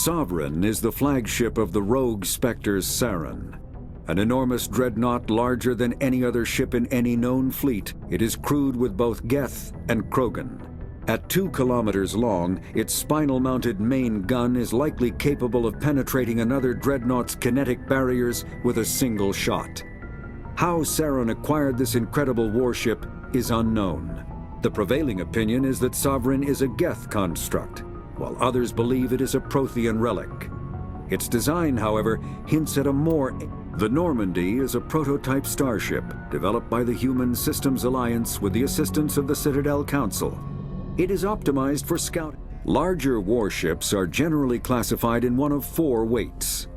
Sovereign is the flagship of the rogue Spectre's Saren. An enormous dreadnought larger than any other ship in any known fleet, it is crewed with both Geth and Krogan. At 2 kilometers long, its spinal-mounted main gun is likely capable of penetrating another dreadnought's kinetic barriers with a single shot. How Saren acquired this incredible warship is unknown. The prevailing opinion is that Sovereign is a Geth construct, while others believe it is a Prothean relic. Its design, however, hints at a more... The Normandy is a prototype starship developed by the Human Systems Alliance with the assistance of the Citadel Council. It is optimized for scouting. Larger warships are generally classified in one of 4 weights.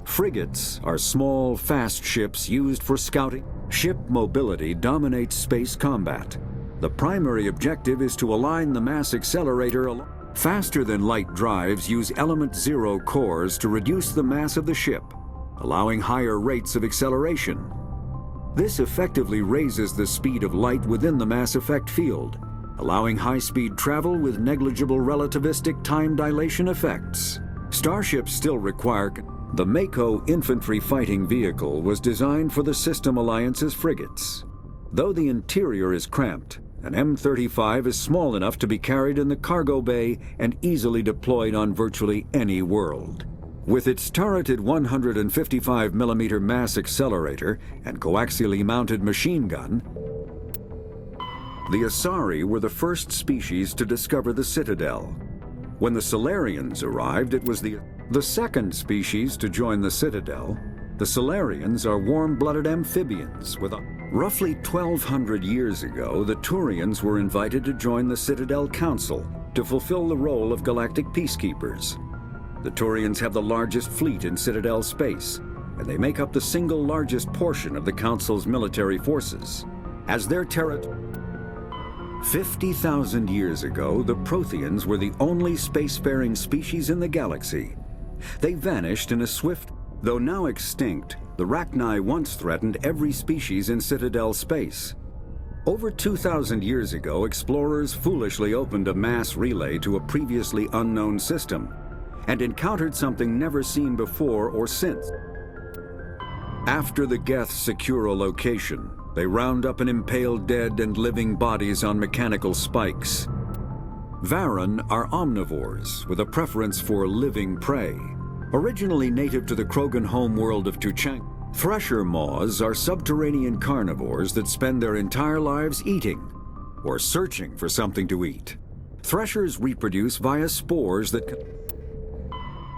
Frigates are small, fast ships used for scouting. Ship mobility dominates space combat. The primary objective is to align the mass accelerator along. Faster-than-light drives use element 0 cores to reduce the mass of the ship, allowing higher rates of acceleration. This effectively raises the speed of light within the mass effect field, allowing high-speed travel with negligible relativistic time dilation effects. Starships still require... The Mako infantry fighting vehicle was designed for the System Alliance's frigates. Though the interior is cramped, an M35 is small enough to be carried in the cargo bay and easily deployed on virtually any world. With its turreted 155mm mass accelerator and coaxially mounted machine gun, the Asari were the first species to discover the Citadel. When the Solarians arrived, it was the second species to join the Citadel. The Solarians are warm-blooded amphibians with a... Roughly 1,200 years ago, the Turians were invited to join the Citadel Council to fulfill the role of galactic peacekeepers. The Turians have the largest fleet in Citadel space, and they make up the single largest portion of the Council's military forces. As their territory... 50,000 years ago, the Protheans were the only spacefaring species in the galaxy. They vanished in a swift... Though now extinct, the Rachni once threatened every species in Citadel space. Over 2,000 years ago, explorers foolishly opened a mass relay to a previously unknown system and encountered something never seen before or since. After the Geth secure a location, they round up and impale dead and living bodies on mechanical spikes. Varen are omnivores with a preference for living prey. Originally native to the Krogan homeworld of Tuchanka, thresher maws are subterranean carnivores that spend their entire lives eating or searching for something to eat. Threshers reproduce via spores that...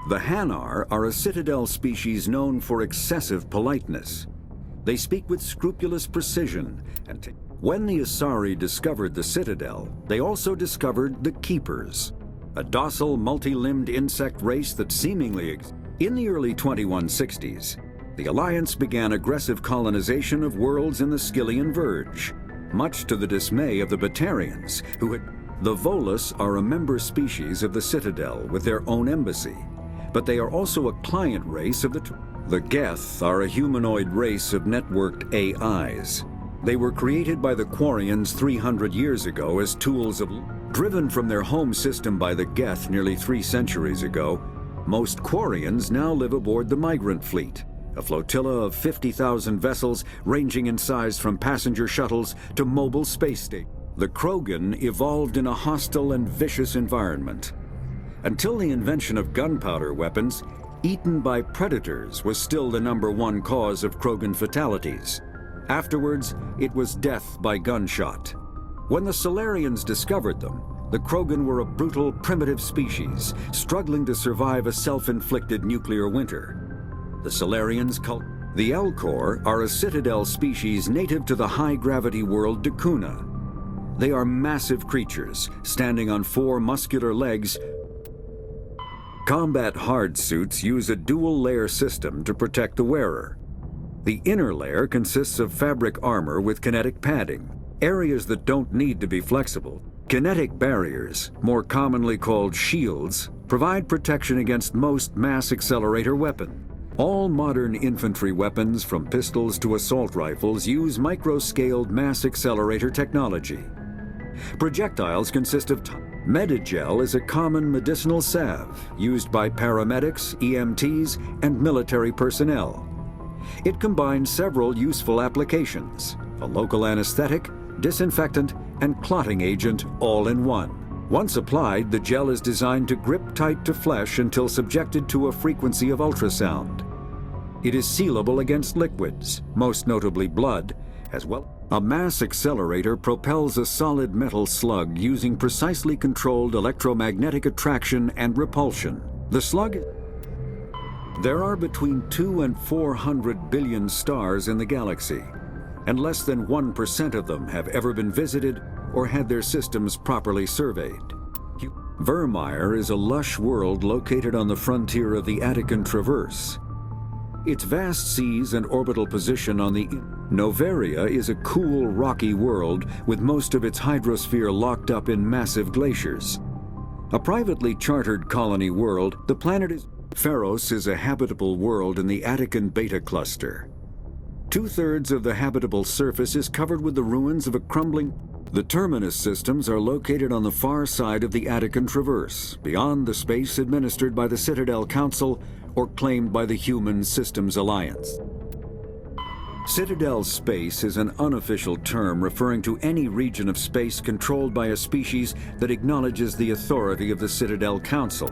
The Hanar are a Citadel species known for excessive politeness. They speak with scrupulous precision, and when the Asari discovered the Citadel, they also discovered the Keepers, a docile, multi-limbed insect race that seemingly exists. In the early 2160s, the Alliance began aggressive colonization of worlds in the Skyllian Verge, much to the dismay of the Batarians, who had... The Volus are a member species of the Citadel with their own embassy, but they are also a client race of the Geth are a humanoid race of networked AIs. They were created by the Quarians 300 years ago as tools of... Driven from their home system by the Geth nearly 3 centuries ago, most Quarians now live aboard the Migrant Fleet, a flotilla of 50,000 vessels ranging in size from passenger shuttles to mobile space stations. The Krogan evolved in a hostile and vicious environment. Until the invention of gunpowder weapons, eaten by predators was still the #1 cause of Krogan fatalities. Afterwards, it was death by gunshot. When the Solarians discovered them, the Krogan were a brutal, primitive species, struggling to survive a self-inflicted nuclear winter. The Solarians The Elcor are a Citadel species native to the high-gravity world Dakuna. They are massive creatures, standing on 4 muscular legs. Combat hard suits use a dual-layer system to protect the wearer. The inner layer consists of fabric armor with kinetic padding, areas that don't need to be flexible. Kinetic barriers, more commonly called shields, provide protection against most mass accelerator weapons. All modern infantry weapons, from pistols to assault rifles, use micro-scaled mass accelerator technology. Projectiles consist of Medigel is a common medicinal salve used by paramedics, EMTs, and military personnel. It combines several useful applications: a local anesthetic, disinfectant, and clotting agent all in one. Once applied, the gel is designed to grip tight to flesh until subjected to a frequency of ultrasound. It is sealable against liquids, most notably blood, as well. A mass accelerator propels a solid metal slug using precisely controlled electromagnetic attraction and repulsion. The slug... There are between 2 and 400 billion stars in the galaxy, and less than 1% of them have ever been visited or had their systems properly surveyed. Vermeer is a lush world located on the frontier of the Attican Traverse. Its vast seas and orbital position on the Noveria is a cool, rocky world with most of its hydrosphere locked up in massive glaciers. A privately chartered colony world, the planet is... Pharos is a habitable world in the Attican Beta Cluster. 2/3 of the habitable surface is covered with the ruins of a crumbling... The terminus systems are located on the far side of the Attican Traverse, beyond the space administered by the Citadel Council or claimed by the Human Systems Alliance. Citadel space is an unofficial term referring to any region of space controlled by a species that acknowledges the authority of the Citadel Council.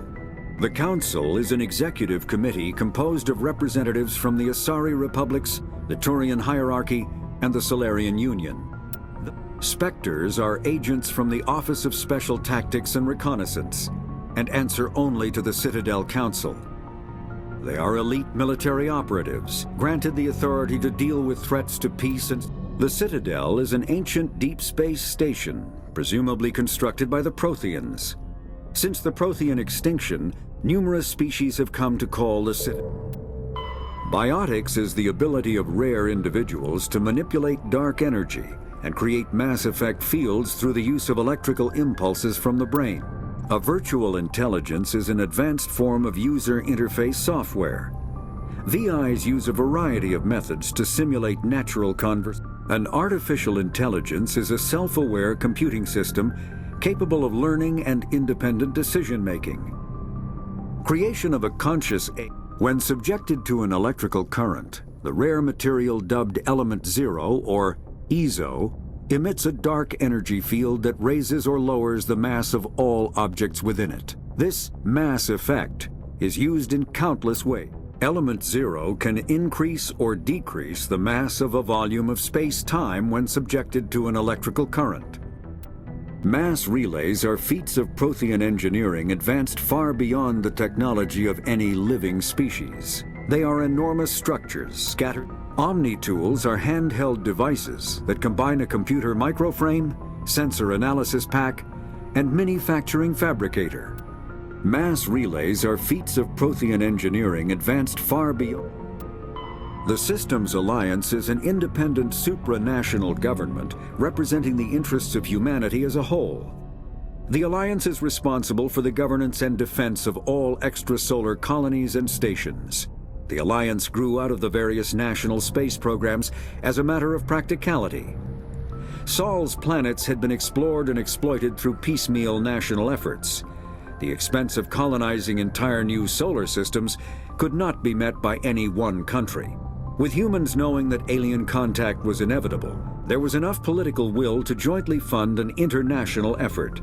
The Council is an executive committee composed of representatives from the Asari Republics, the Turian Hierarchy, and the Solarian Union. Spectres are agents from the Office of Special Tactics and Reconnaissance, and answer only to the Citadel Council. They are elite military operatives, granted the authority to deal with threats to peace and... The Citadel is an ancient deep space station, presumably constructed by the Protheans. Since the Prothean extinction, numerous species have come to call the Citadel. Biotics is the ability of rare individuals to manipulate dark energy and create mass effect fields through the use of electrical impulses from the brain. A virtual intelligence is an advanced form of user interface software. VIs use a variety of methods to simulate natural conversation. An artificial intelligence is a self-aware computing system capable of learning and independent decision-making. Creation of a conscious ape. When subjected to an electrical current, the rare material dubbed Element Zero, or EZO, emits a dark energy field that raises or lowers the mass of all objects within it. This mass effect is used in countless ways. Element Zero can increase or decrease the mass of a volume of space-time when subjected to an electrical current. Mass relays are feats of Prothean engineering advanced far beyond the technology of any living species. They are enormous structures scattered. Omni-tools are handheld devices that combine a computer microframe, sensor analysis pack, and manufacturing fabricator. Mass relays are feats of Prothean engineering advanced far beyond. The Systems Alliance is an independent supranational government representing the interests of humanity as a whole. The Alliance is responsible for the governance and defense of all extrasolar colonies and stations. The Alliance grew out of the various national space programs as a matter of practicality. Sol's planets had been explored and exploited through piecemeal national efforts. The expense of colonizing entire new solar systems could not be met by any one country. With humans knowing that alien contact was inevitable, there was enough political will to jointly fund an international effort.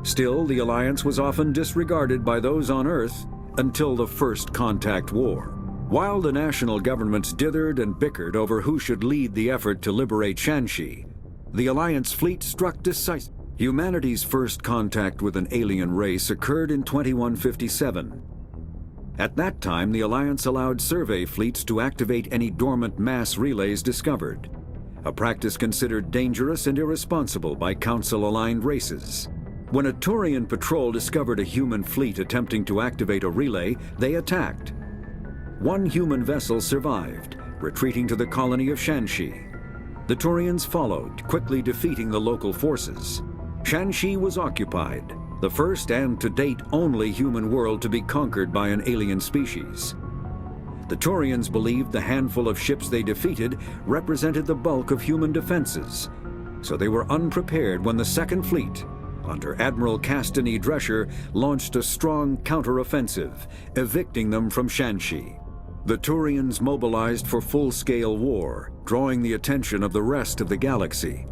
Still, the Alliance was often disregarded by those on Earth until the First Contact War. While the national governments dithered and bickered over who should lead the effort to liberate Shanxi, the Alliance fleet struck decisively. Humanity's first contact with an alien race occurred in 2157. At that time, the Alliance allowed survey fleets to activate any dormant mass relays discovered, a practice considered dangerous and irresponsible by Council-aligned races. When a Turian patrol discovered a human fleet attempting to activate a relay, they attacked. One human vessel survived, retreating to the colony of Shanxi. The Turians followed, quickly defeating the local forces. Shanxi was occupied, the first and to date only human world to be conquered by an alien species. The Turians believed the handful of ships they defeated represented the bulk of human defenses, so they were unprepared when the Second Fleet, under Admiral Castany Drescher, launched a strong counteroffensive, evicting them from Shanxi. The Turians mobilized for full-scale war, drawing the attention of the rest of the galaxy.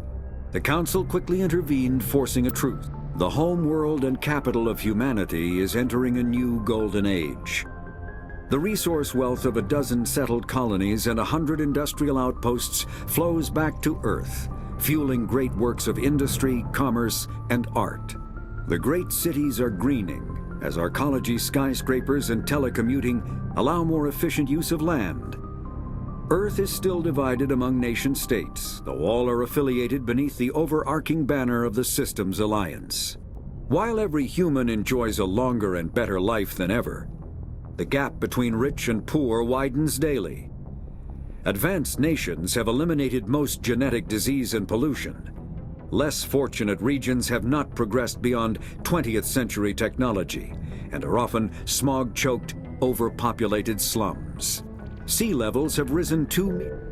The Council quickly intervened, forcing a truce. The home world and capital of humanity is entering a new golden age. The resource wealth of a dozen settled colonies and 100 industrial outposts flows back to Earth, fueling great works of industry, commerce, and art. The great cities are greening, as arcology skyscrapers and telecommuting allow more efficient use of land. Earth is still divided among nation-states, though all are affiliated beneath the overarching banner of the Systems Alliance. While every human enjoys a longer and better life than ever, the gap between rich and poor widens daily. Advanced nations have eliminated most genetic disease and pollution. Less fortunate regions have not progressed beyond 20th century technology and are often smog-choked, overpopulated slums. Sea levels have risen 2 meters.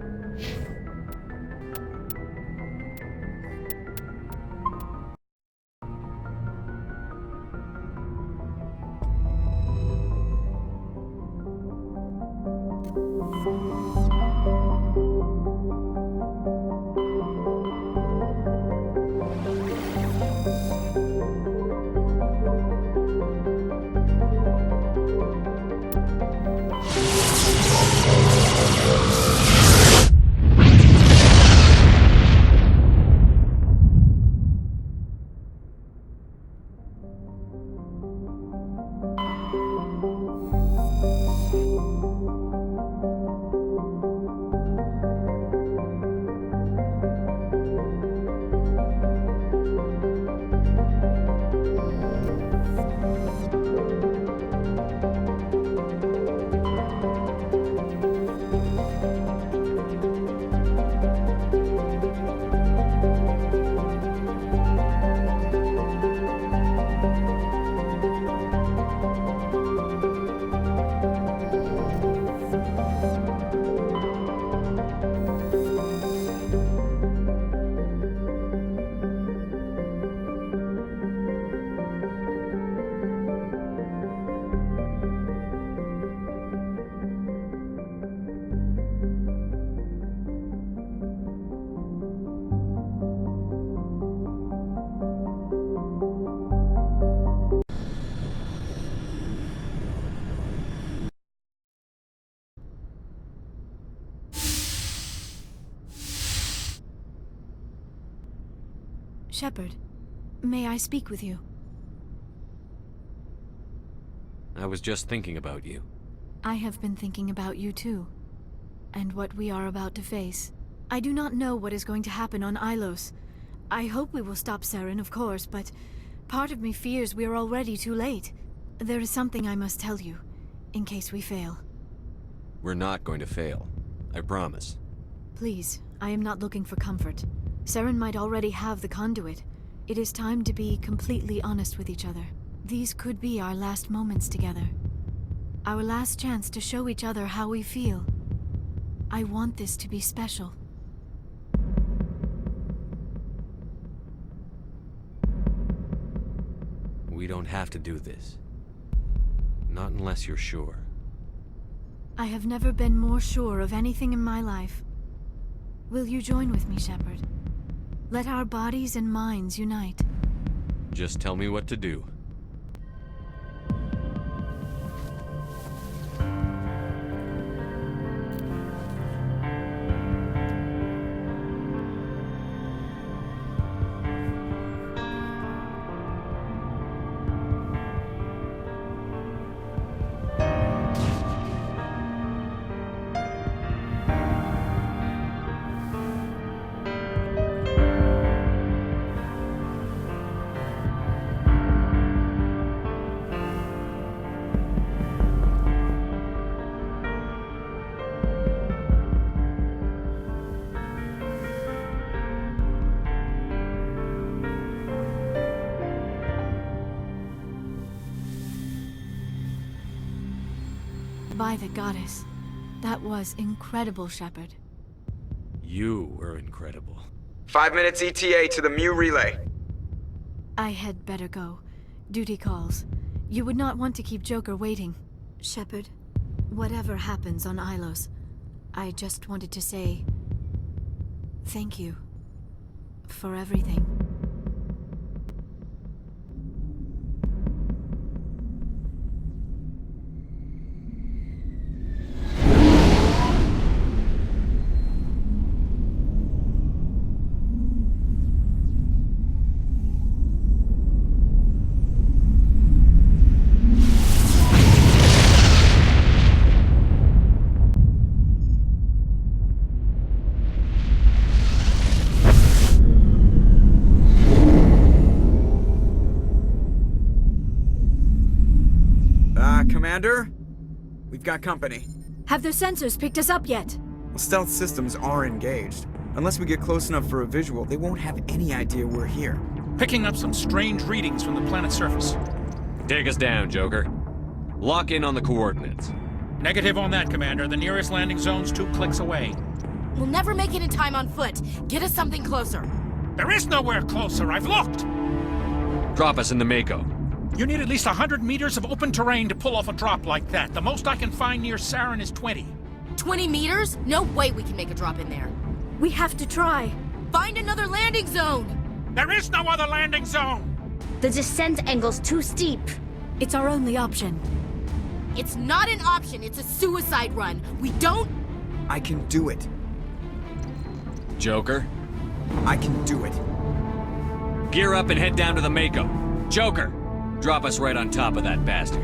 Shepard, may I speak with you? I was just thinking about you. I have been thinking about you too, and what we are about to face. I do not know what is going to happen on Ilos. I hope we will stop Saren, of course, but part of me fears we are already too late. There is something I must tell you, in case we fail. We're not going to fail. I promise. Please, I am not looking for comfort. Saren might already have the conduit. It is time to be completely honest with each other. These could be our last moments together. Our last chance to show each other how we feel. I want this to be special. We don't have to do this. Not unless you're sure. I have never been more sure of anything in my life. Will you join with me, Shepard? Let our bodies and minds unite. Just tell me what to do. By the goddess. That was incredible, Shepard. You were incredible. 5 minutes ETA to the Mu relay. I had better go. Duty calls. You would not want to keep Joker waiting. Shepard, whatever happens on Ilos, I just wanted to say thank you for everything. Commander? We've got company. Have their sensors picked us up yet? Well, stealth systems are engaged. Unless we get close enough for a visual, they won't have any idea we're here. Picking up some strange readings from the planet's surface. Take us down, Joker. Lock in on the coordinates. Negative on that, Commander. The nearest landing zone's 2 clicks away. We'll never make it in time on foot. Get us something closer. There is nowhere closer. I've looked. Drop us in the Mako. You need at least 100 meters of open terrain to pull off a drop like that. The most I can find near Saren is 20. 20 meters? No way we can make a drop in there. We have to try. Find another landing zone! There is no other landing zone! The descent angle's too steep. It's our only option. It's not an option, it's a suicide run. We don't... I can do it. Joker, I can do it. gear up and head down to the Mako. Joker, drop us right on top of that bastard.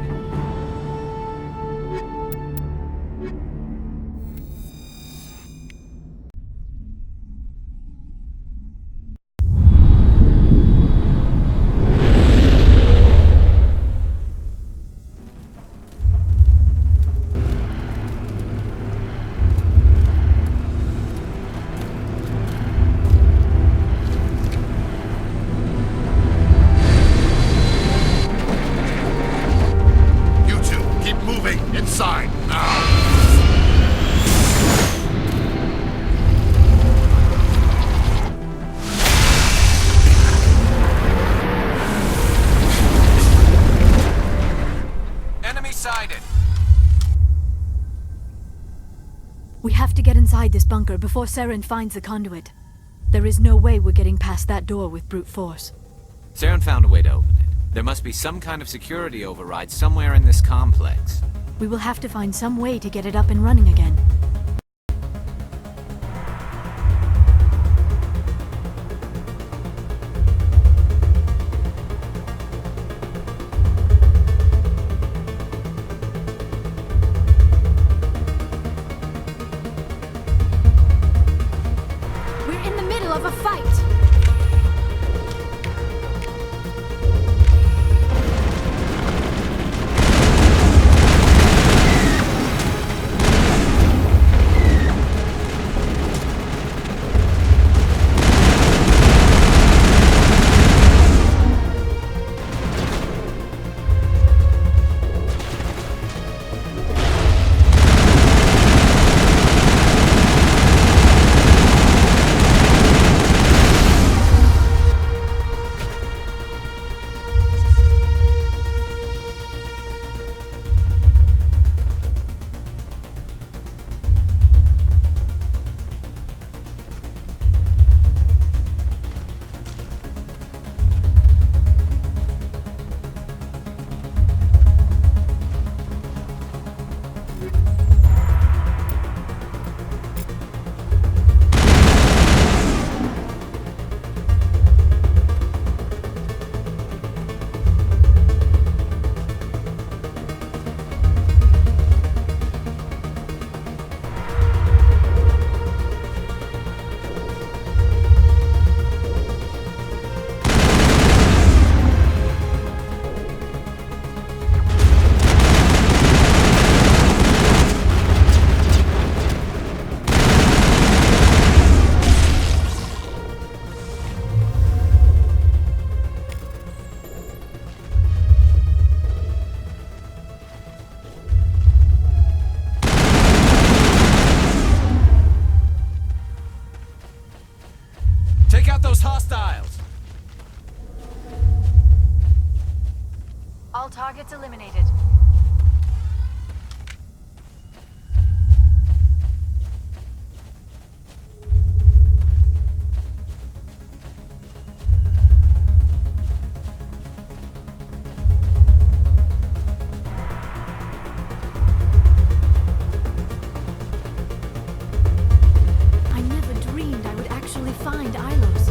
We have to get inside this bunker before Saren finds the conduit. There is no way we're getting past that door with brute force. Saren found a way to open it. There must be some kind of security override somewhere in this complex. We will have to find some way to get it up and running again. Of a fight! Targets eliminated. I never dreamed I would actually find Ilos.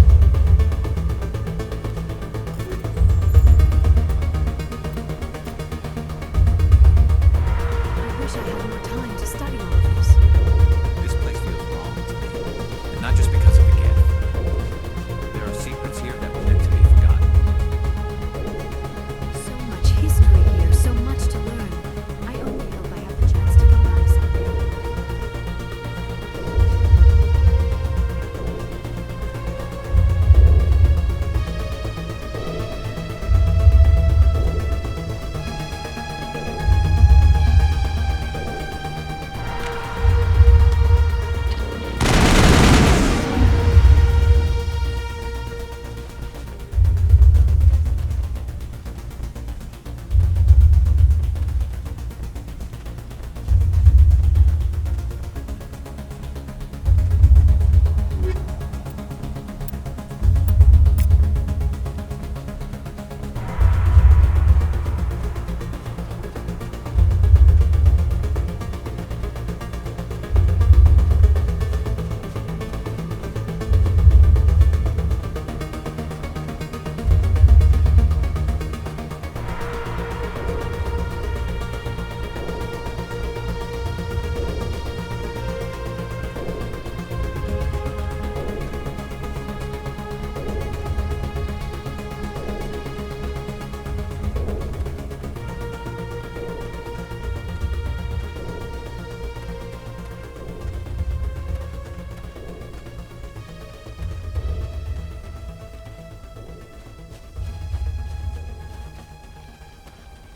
I wish I had more time to study all of this. This place feels wrong to me. And not just because of the gift. There are secrets here that were meant to be forgotten. So much history here, so much to learn. I only hope I have the chance to come back someday.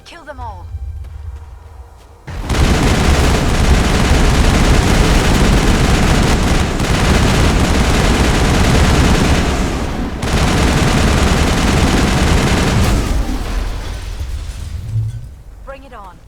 Kill them all. Bring it on.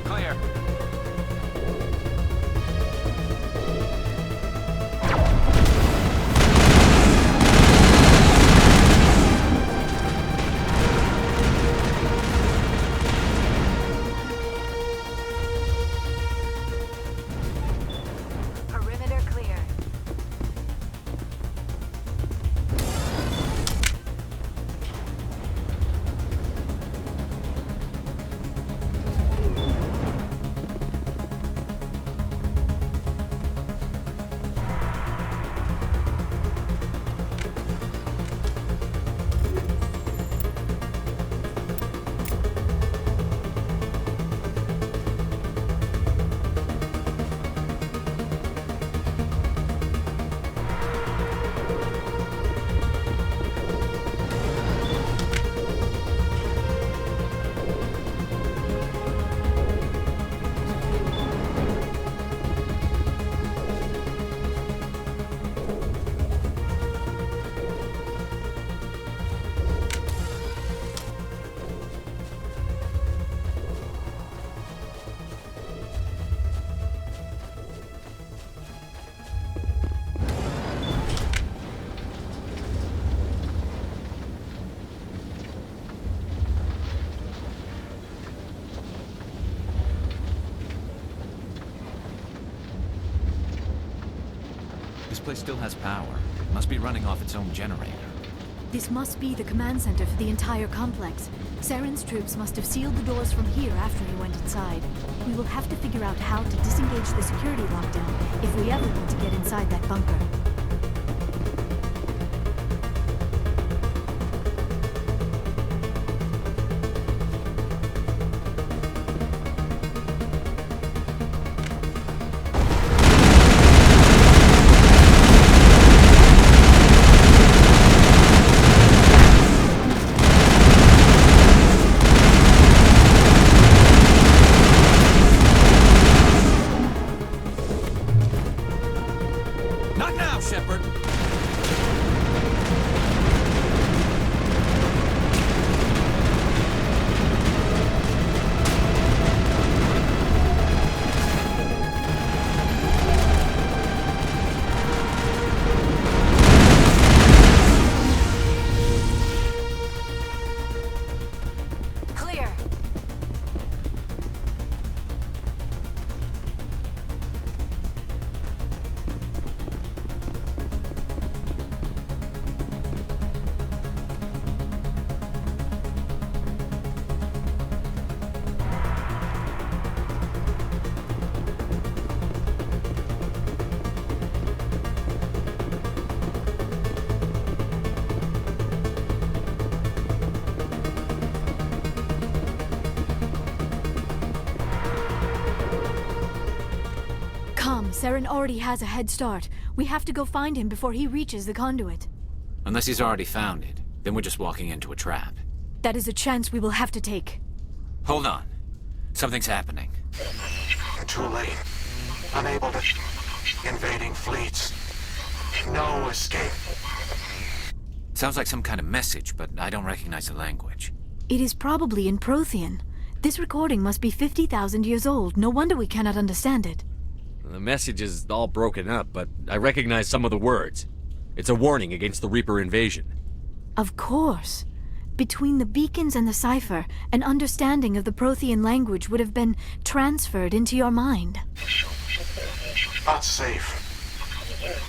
Clear. Perimeter clear. This place still has power. It must be running off its own generator. This must be the command center for the entire complex. Saren's troops must have sealed the doors from here after he went inside. We will have to figure out how to disengage the security lockdown if we ever want to get inside that bunker. Not now, Shepard! Clear. Come, Saren already has a head start. We have to go find him before he reaches the conduit. Unless he's already found it, then we're just walking into a trap. That is a chance we will have to take. Hold on. Something's happening. Too late. Unable to... Invading fleets. No escape. Sounds like some kind of message, but I don't recognize the language. It is probably in Prothean. This recording must be 50,000 years old. No wonder we cannot understand it. The message is all broken up, but I recognize some of the words. It's a warning against the Reaper invasion. Of course. Between the beacons and the cipher, an understanding of the Prothean language would have been transferred into your mind. Not safe.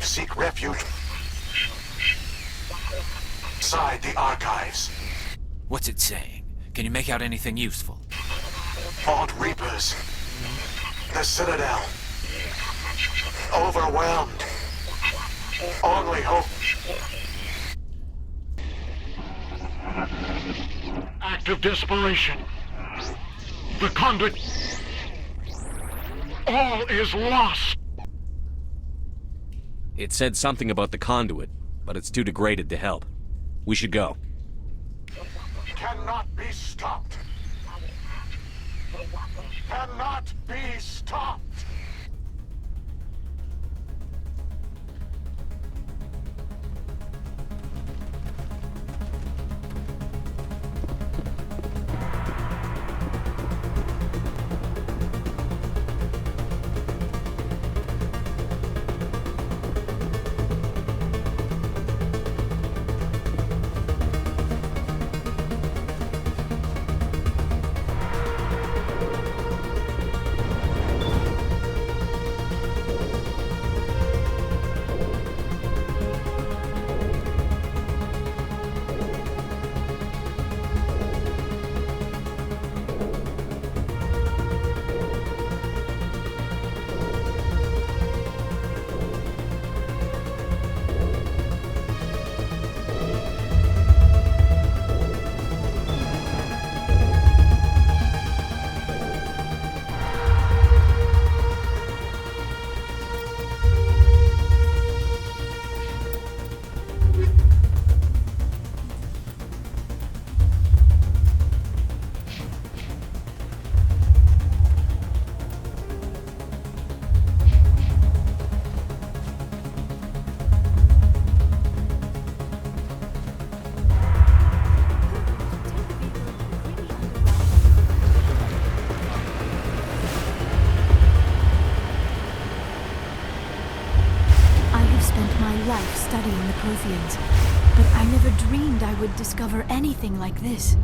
Seek refuge. Inside the archives. What's it saying? Can you make out anything useful? Fought Reapers. The Citadel. Overwhelmed. Only hope. Act of desperation. The conduit. All is lost. It said something about the conduit, but it's too degraded to help. We should go. Cannot be stopped. Cannot be stopped. life studying the Protheans, but I never dreamed I would discover anything like this.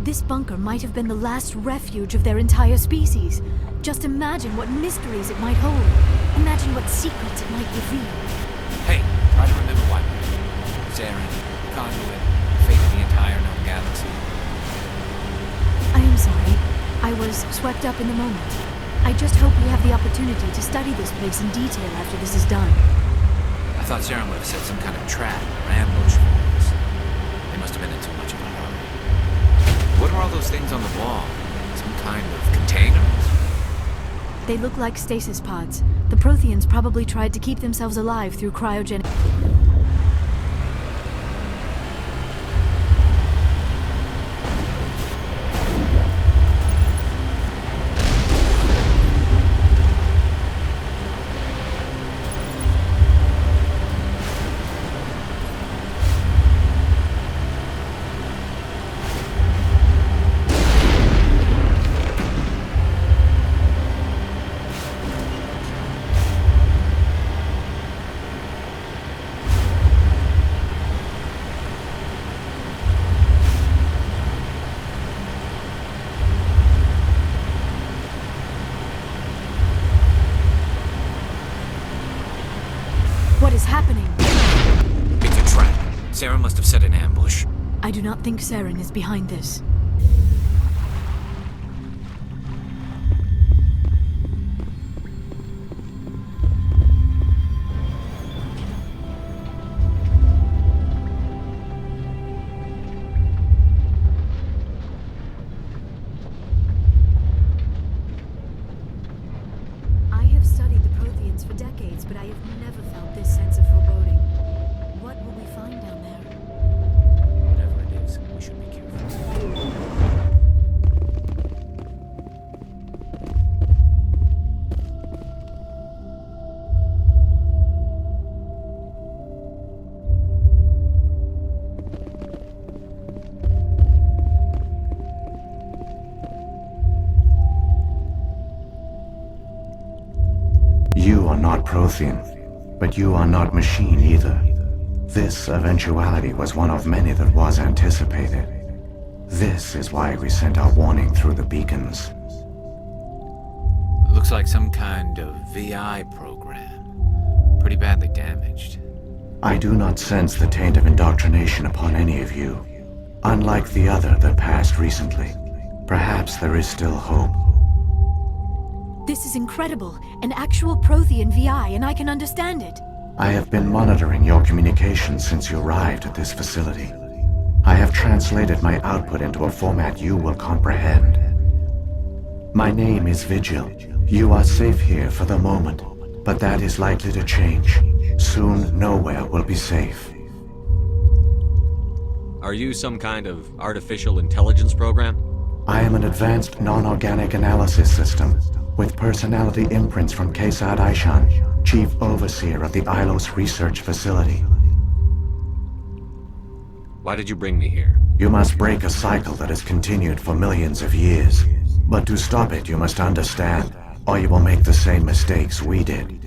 This bunker might have been the last refuge of their entire species. Just imagine what mysteries it might hold. Imagine what secrets it might reveal. Hey, try to remember what. Saren, conduit, fate of the entire known galaxy. I am sorry. I was swept up in the moment. I just hope we have the opportunity to study this place in detail after this is done. I thought Saren would have set some kind of trap or ambush for us. They must have been in too much of a hurry. What are all those things on the wall? Some kind of containers? They look like stasis pods. The Protheans probably tried to keep themselves alive through cryogenic... What is happening? It's a trap. Saren must have set an ambush. I do not think Saren is behind this. I have studied the Protheans for decades, but I have never felt this sense of foreboding. What will we find down there? Whatever it is, we should be careful. You are not Prothean, but you are not machine either. This eventuality was one of many that was anticipated. This is why we sent our warning through the beacons. Looks like some kind of VI program. Pretty badly damaged. I do not sense the taint of indoctrination upon any of you. Unlike the other that passed recently, perhaps there is still hope. This is incredible. An actual Prothean VI, and I can understand it. I have been monitoring your communications since you arrived at this facility. I have translated my output into a format you will comprehend. My name is Vigil. You are safe here for the moment, but that is likely to change. Soon, nowhere will be safe. Are you some kind of artificial intelligence program? I am an advanced non-organic analysis system, with personality imprints from Kesad Aishan, Chief Overseer of the Ilos Research Facility. Why did you bring me here? You must break a cycle that has continued for millions of years. But to stop it, you must understand, or you will make the same mistakes we did.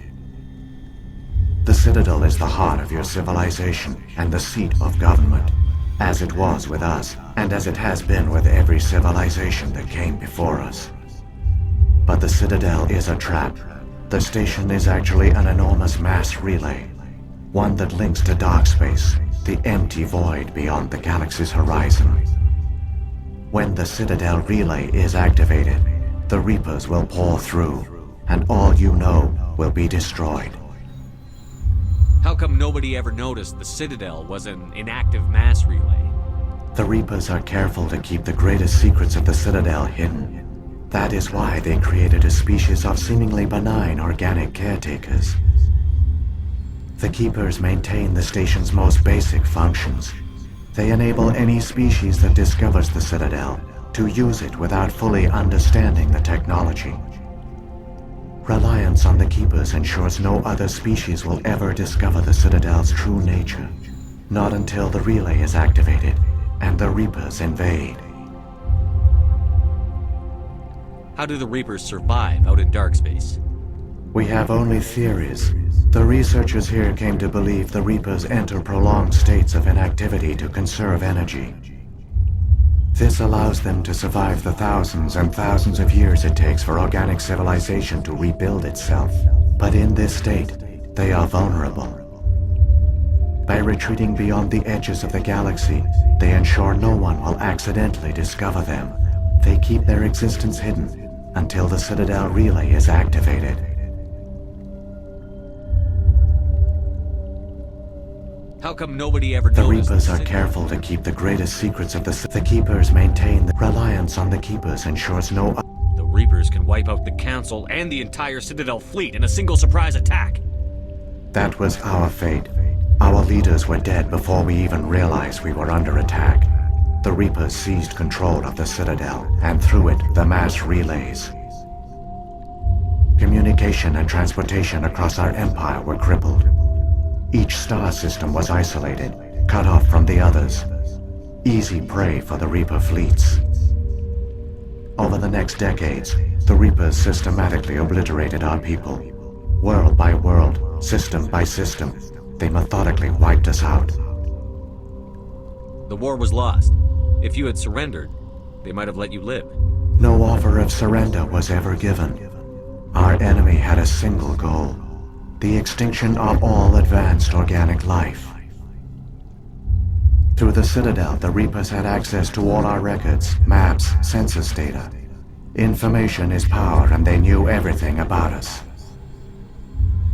The Citadel is the heart of your civilization and the seat of government, as it was with us, and as it has been with every civilization that came before us. But the Citadel is a trap. The station is actually an enormous mass relay, one that links to dark space, the empty void beyond the galaxy's horizon. When the Citadel relay is activated, the Reapers will pour through, and all you know will be destroyed. How come nobody ever noticed the Citadel was an inactive mass relay? The Reapers are careful to keep the greatest secrets of the Citadel hidden. That is why they created a species of seemingly benign organic caretakers. The Keepers maintain the station's most basic functions. They enable any species that discovers the Citadel to use it without fully understanding the technology. Reliance on the Keepers ensures no other species will ever discover the Citadel's true nature. Not until the relay is activated and the Reapers invade. How do the Reapers survive out in dark space? We have only theories. The researchers here came to believe the Reapers enter prolonged states of inactivity to conserve energy. This allows them to survive the thousands and thousands of years it takes for organic civilization to rebuild itself. But in this state, they are vulnerable. By retreating beyond the edges of the galaxy, they ensure no one will accidentally discover them. They keep their existence hidden until the Citadel relay is activated. How come nobody ever The noticed Reapers the are signal? careful to keep the greatest secrets of the Keepers maintain the reliance on the Keepers ensures no The Reapers can wipe out the Council and the entire Citadel fleet in a single surprise attack. That was our fate. Our leaders were dead before we even realized we were under attack. The Reapers seized control of the Citadel, and through it, the mass relays. Communication and transportation across our empire were crippled. Each star system was isolated, cut off from the others. Easy prey for the Reaper fleets. Over the next decades, the Reapers systematically obliterated our people. World by world, system by system, they methodically wiped us out. The war was lost. If you had surrendered, they might have let you live. No offer of surrender was ever given. Our enemy had a single goal: the extinction of all advanced organic life. Through the Citadel, the Reapers had access to all our records, maps, census data. Information is power, and they knew everything about us.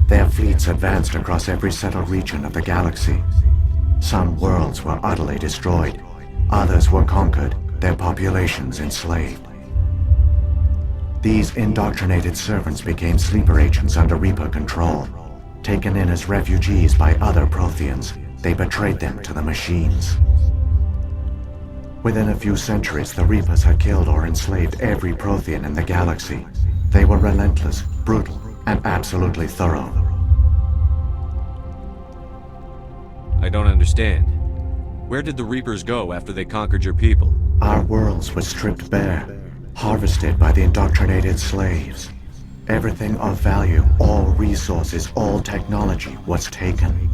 Their fleets advanced across every settled region of the galaxy. Some worlds were utterly destroyed. Others were conquered, their populations enslaved. These indoctrinated servants became sleeper agents under Reaper control. Taken in as refugees by other Protheans, they betrayed them to the machines. Within a few centuries, the Reapers had killed or enslaved every Prothean in the galaxy. They were relentless, brutal, and absolutely thorough. I don't understand. Where did the Reapers go after they conquered your people? Our worlds were stripped bare, harvested by the indoctrinated slaves. Everything of value, all resources, all technology was taken.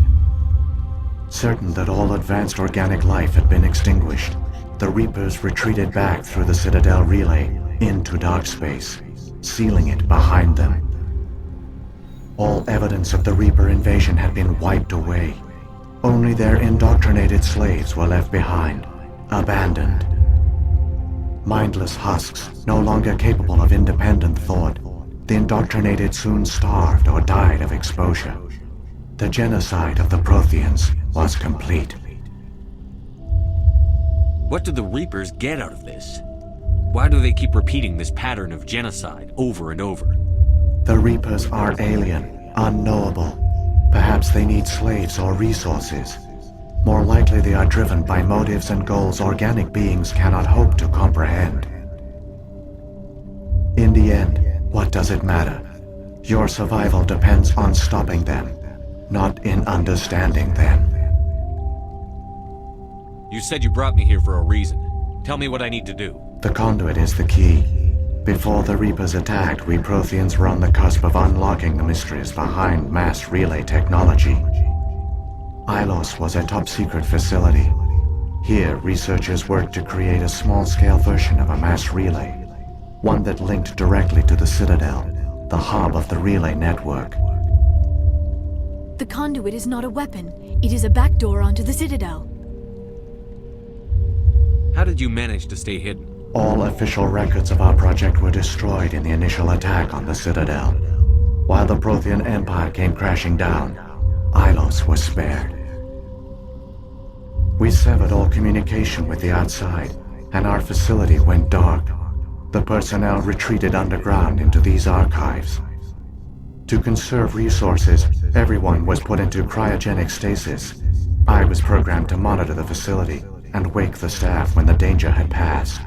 Certain that all advanced organic life had been extinguished, the Reapers retreated back through the Citadel relay into dark space, sealing it behind them. All evidence of the Reaper invasion had been wiped away. Only their indoctrinated slaves were left behind, abandoned. Mindless husks, no longer capable of independent thought, the indoctrinated soon starved or died of exposure. The genocide of the Protheans was complete. What do the Reapers get out of this? Why do they keep repeating this pattern of genocide over and over? The Reapers are alien, unknowable. Perhaps they need slaves or resources. More likely they are driven by motives and goals organic beings cannot hope to comprehend. In the end, what does it matter? Your survival depends on stopping them, not in understanding them. You said you brought me here for a reason. Tell me what I need to do. The conduit is the key. Before the Reapers attacked, we Protheans were on the cusp of unlocking the mysteries behind mass relay technology. Ilos was a top-secret facility. Here, researchers worked to create a small-scale version of a mass relay, one that linked directly to the Citadel, the hub of the relay network. The conduit is not a weapon. It is a backdoor onto the Citadel. How did you manage to stay hidden? All official records of our project were destroyed in the initial attack on the Citadel. While the Prothean Empire came crashing down, Ilos was spared. We severed all communication with the outside, and our facility went dark. The personnel retreated underground into these archives. To conserve resources, everyone was put into cryogenic stasis. I was programmed to monitor the facility and wake the staff when the danger had passed.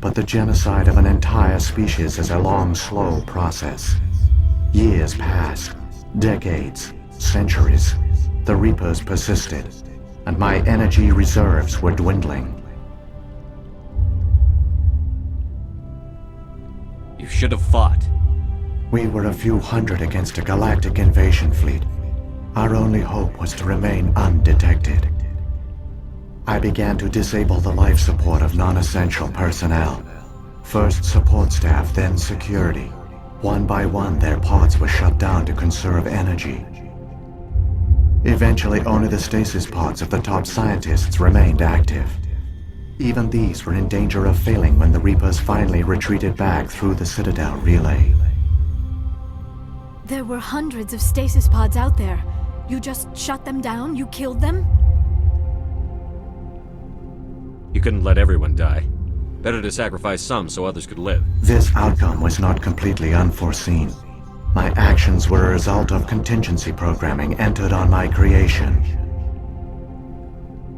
But the genocide of an entire species is a long, slow process. Years passed, decades, centuries. The Reapers persisted, and my energy reserves were dwindling. You should have fought. We were a few hundred against a galactic invasion fleet. Our only hope was to remain undetected. I began to disable the life support of non-essential personnel. First support staff, then security. One by one, their pods were shut down to conserve energy. Eventually, only the stasis pods of the top scientists remained active. Even these were in danger of failing when the Reapers finally retreated back through the Citadel relay. There were hundreds of stasis pods out there. You just shut them down? You killed them? You couldn't let everyone die. Better to sacrifice some so others could live. This outcome was not completely unforeseen. My actions were a result of contingency programming entered on my creation.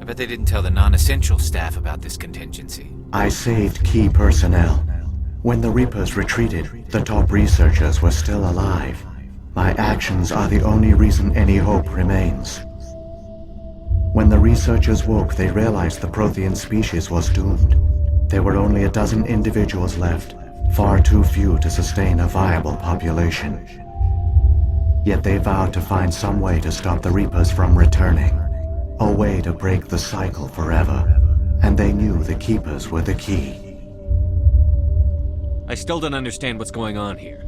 I bet they didn't tell the non-essential staff about this contingency. I saved key personnel. When the Reapers retreated, the top researchers were still alive. My actions are the only reason any hope remains. When the researchers woke, they realized the Prothean species was doomed. There were only a dozen individuals left, far too few to sustain a viable population. Yet they vowed to find some way to stop the Reapers from returning. A way to break the cycle forever. And they knew the Keepers were the key. I still don't understand what's going on here.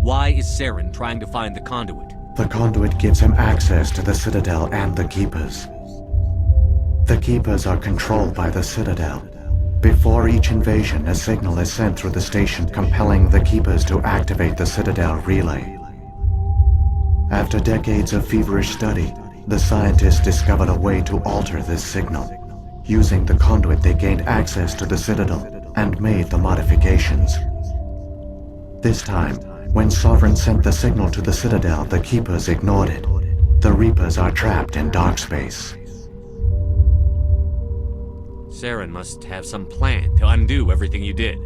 Why is Saren trying to find the conduit? The conduit gives him access to the Citadel and the Keepers. The Keepers are controlled by the Citadel. Before each invasion, a signal is sent through the station compelling the Keepers to activate the Citadel relay. After decades of feverish study, the scientists discovered a way to alter this signal. Using the conduit, they gained access to the Citadel and made the modifications. This time, when Sovereign sent the signal to the Citadel, the Keepers ignored it. The Reapers are trapped in dark space. Saren must have some plan to undo everything you did.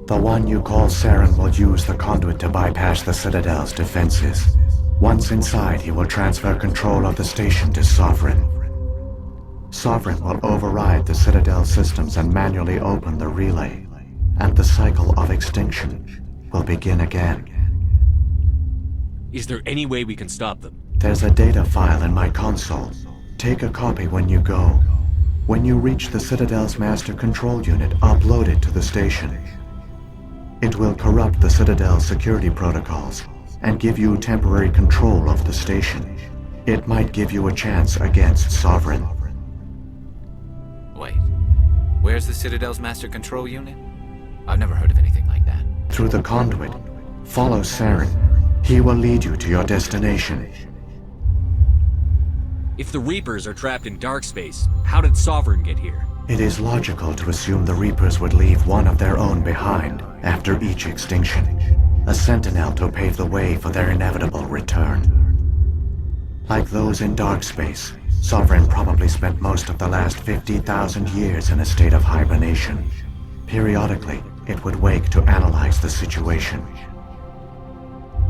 The one you call Saren will use the conduit to bypass the Citadel's defenses. Once inside, he will transfer control of the station to Sovereign. Sovereign will override the Citadel systems and manually open the relay, and the cycle of extinction will begin again. Is there any way we can stop them? There's a data file in my console. Take a copy when you go. When you reach the Citadel's master control unit, upload it to the station. It will corrupt the Citadel's security protocols and give you temporary control of the station. It might give you a chance against Sovereign. Wait, where's the Citadel's master control unit? I've never heard of anything like that. Through the conduit, follow Saren. He will lead you to your destination. If the Reapers are trapped in dark space, how did Sovereign get here? It is logical to assume the Reapers would leave one of their own behind after each extinction. A sentinel to pave the way for their inevitable return. Like those in dark space, Sovereign probably spent most of the last 50,000 years in a state of hibernation. Periodically, it would wake to analyze the situation.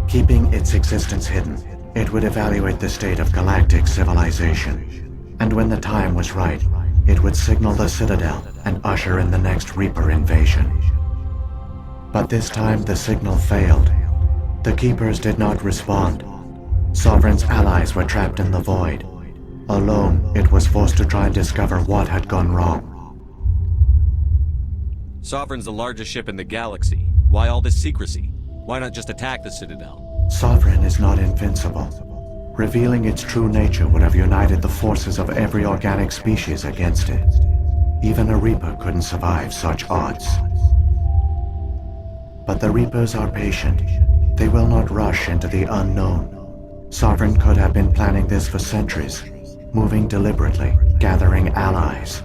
Keeping its existence hidden, it would evaluate the state of galactic civilization. And when the time was right, it would signal the Citadel and usher in the next Reaper invasion. But this time the signal failed. The Keepers did not respond. Sovereign's allies were trapped in the void. Alone, it was forced to try and discover what had gone wrong. Sovereign's the largest ship in the galaxy. Why all this secrecy? Why not just attack the Citadel? Sovereign is not invincible. Revealing its true nature would have united the forces of every organic species against it. Even a Reaper couldn't survive such odds. But the Reapers are patient. They will not rush into the unknown. Sovereign could have been planning this for centuries, moving deliberately, gathering allies.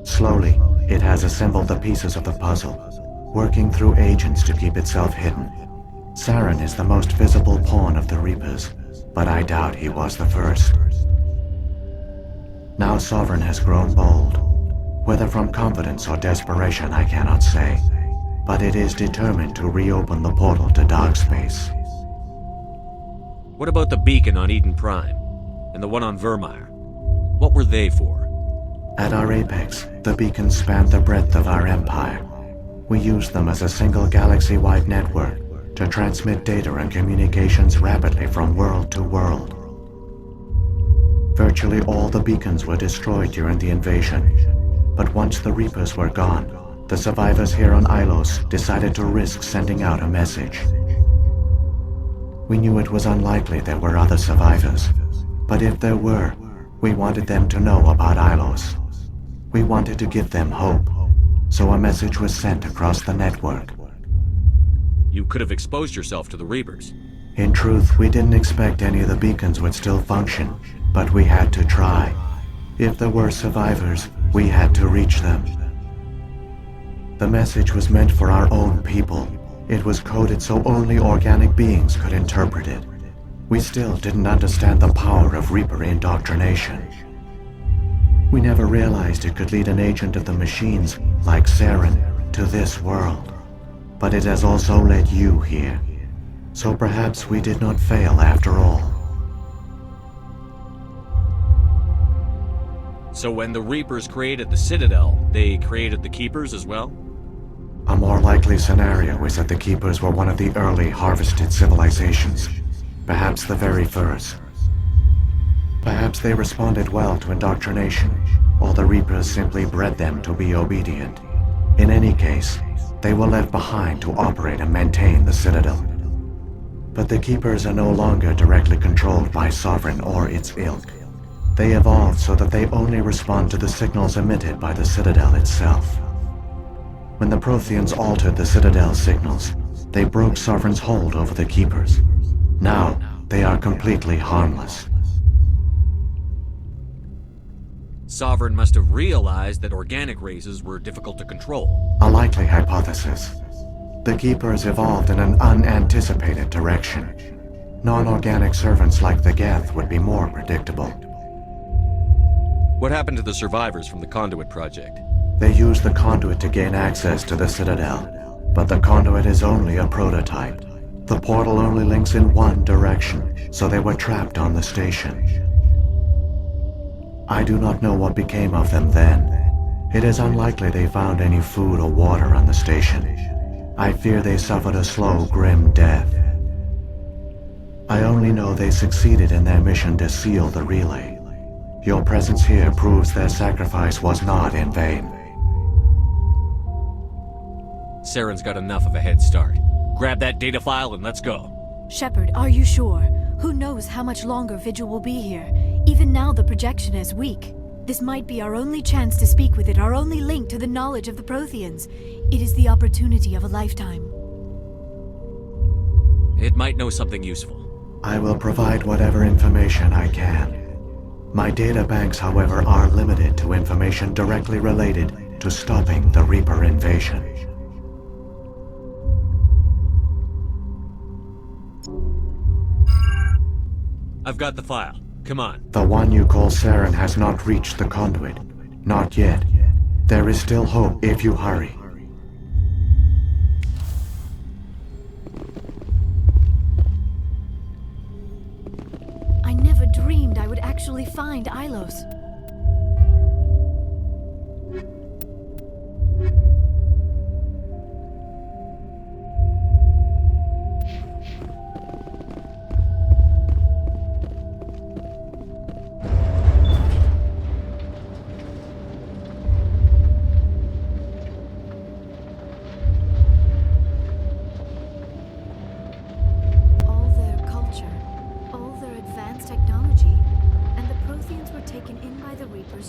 Slowly, it has assembled the pieces of the puzzle, working through agents to keep itself hidden. Saren is the most visible pawn of the Reapers, but I doubt he was the first. Now Sovereign has grown bold. Whether from confidence or desperation, I cannot say. But it is determined to reopen the portal to dark space. What about the beacon on Eden Prime? And the one on Vermeer? What were they for? At our apex, the beacons spanned the breadth of our empire. We used them as a single galaxy-wide network to transmit data and communications rapidly from world to world. Virtually all the beacons were destroyed during the invasion, but once the Reapers were gone, the survivors here on Ilos decided to risk sending out a message. We knew it was unlikely there were other survivors. But if there were, we wanted them to know about Ilos. We wanted to give them hope, so a message was sent across the network. You could have exposed yourself to the Reapers. In truth, we didn't expect any of the beacons would still function, but we had to try. If there were survivors, we had to reach them. The message was meant for our own people. It was coded so only organic beings could interpret it. We still didn't understand the power of Reaper indoctrination. We never realized it could lead an agent of the machines, like Saren, to this world. But it has also led you here. So perhaps we did not fail after all. So when the Reapers created the Citadel, they created the Keepers as well? A more likely scenario is that the Keepers were one of the early harvested civilizations. Perhaps the very first. Perhaps they responded well to indoctrination, or the Reapers simply bred them to be obedient. In any case, they were left behind to operate and maintain the Citadel. But the Keepers are no longer directly controlled by Sovereign or its ilk. They evolved so that they only respond to the signals emitted by the Citadel itself. When the Protheans altered the Citadel's signals, they broke Sovereign's hold over the Keepers. Now, they are completely harmless. Sovereign must have realized that organic races were difficult to control. A likely hypothesis. The Keepers evolved in an unanticipated direction. Non-organic servants like the Geth would be more predictable. What happened to the survivors from the Conduit project? They used the conduit to gain access to the Citadel, but the conduit is only a prototype. The portal only links in one direction, so they were trapped on the station. I do not know what became of them then. It is unlikely they found any food or water on the station. I fear they suffered a slow, grim death. I only know they succeeded in their mission to seal the relay. Your presence here proves their sacrifice was not in vain. Saren's got enough of a head start. Grab that data file and let's go. Shepard, are you sure? Who knows how much longer Vigil will be here? Even now the projection is weak. This might be our only chance to speak with it, our only link to the knowledge of the Protheans. It is the opportunity of a lifetime. It might know something useful. I will provide whatever information I can. My data banks, however, are limited to information directly related to stopping the Reaper invasion. I've got the file. Come on. The one you call Saren has not reached the conduit. Not yet. There is still hope if you hurry. I never dreamed I would actually find Ilos.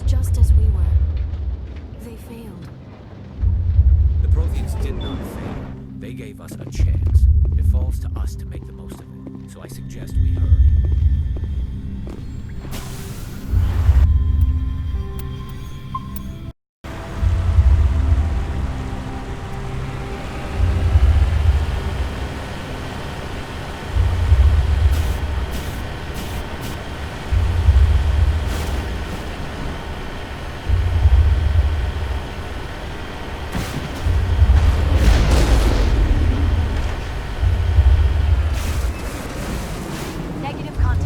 Just as we were. They failed. The Protheans did not fail. They gave us a chance. It falls to us to make the most of it. So I suggest we hurry. Negative contact.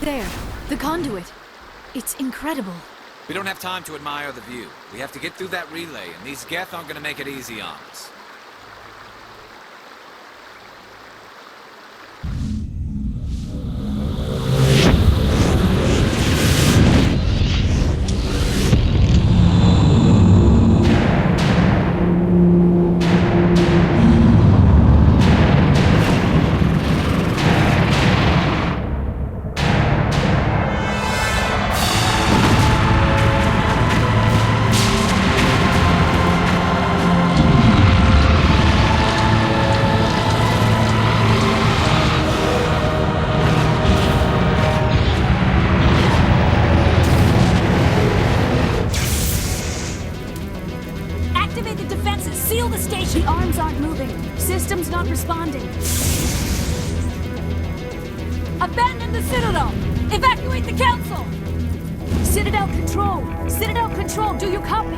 There, the conduit. It's incredible. We don't have time to admire the view. We have to get through that relay, and these Geth aren't gonna make it easy on us. Activate the defenses! Seal the station! The arms aren't moving. System's not responding. Abandon the Citadel! Evacuate the Council! Citadel Control! Citadel Control, do you copy?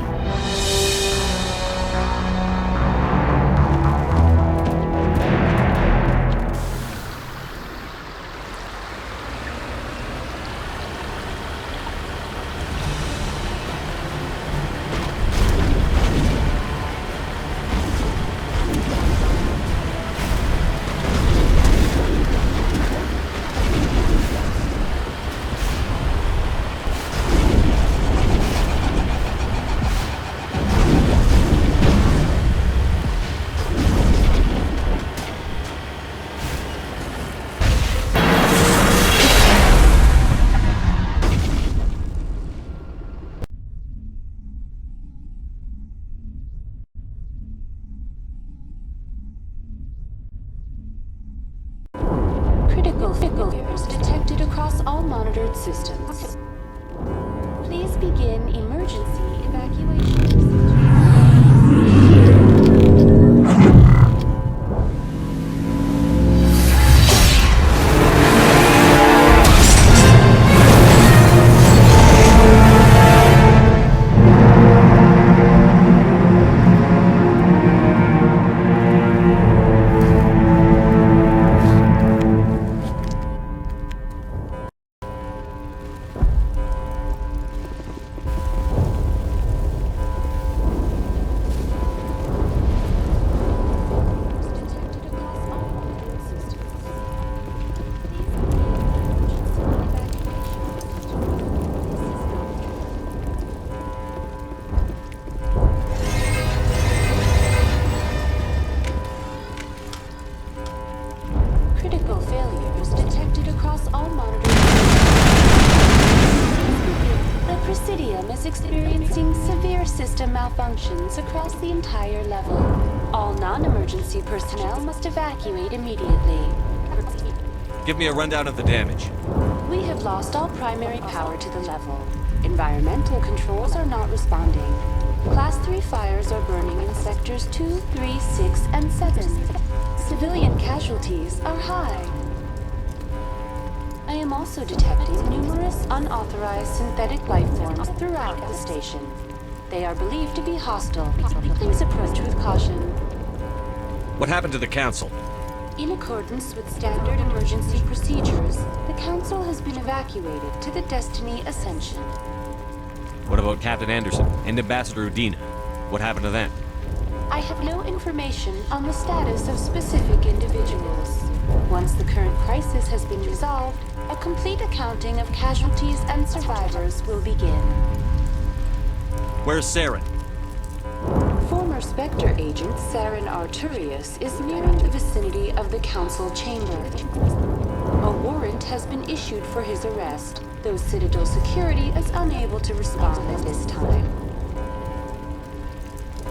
Critical failures detected across all monitored systems. Please begin emergency evacuation. Critical failures detected across all monitored systems. The Presidium is experiencing severe system malfunctions across the entire level. All non-emergency personnel must evacuate immediately. Give me a rundown of the damage. We have lost all primary power to the level. Environmental controls are not responding. Class 3 fires are burning in sectors 2, 3, 6, and 7. Civilian casualties are high. I am also detecting numerous unauthorized synthetic life forms throughout the station. They are believed to be hostile. Please approach with caution. What happened to the Council? In accordance with standard emergency procedures, the Council has been evacuated to the Destiny Ascension. What about Captain Anderson and Ambassador Udina? What happened to them? I have no information on the status of specific individuals. Once the current crisis has been resolved, a complete accounting of casualties and survivors will begin. Where's Saren? Former Spectre agent Saren Arturius is nearing the vicinity of the Council chamber. A warrant has been issued for his arrest, though Citadel security is unable to respond at this time.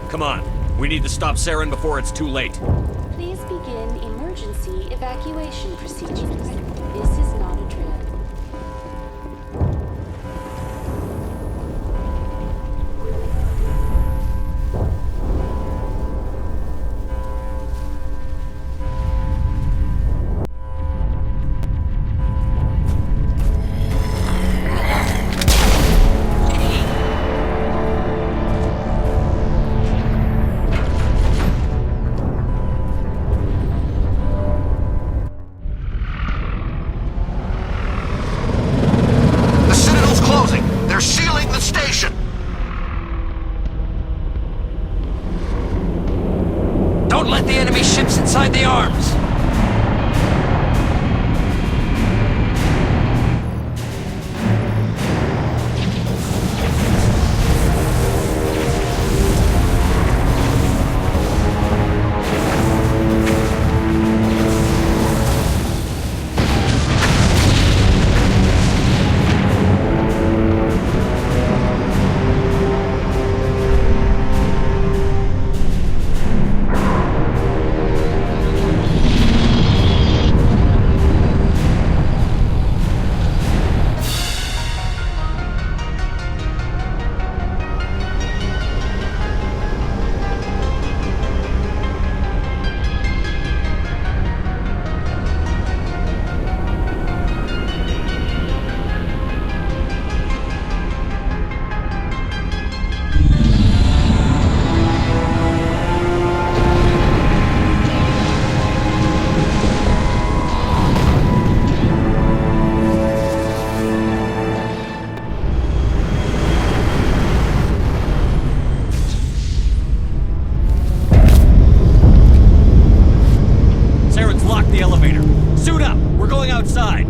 Come on, we need to stop Saren before it's too late. Please begin emergency evacuation procedures. This is not a drill. Suit up! We're going outside!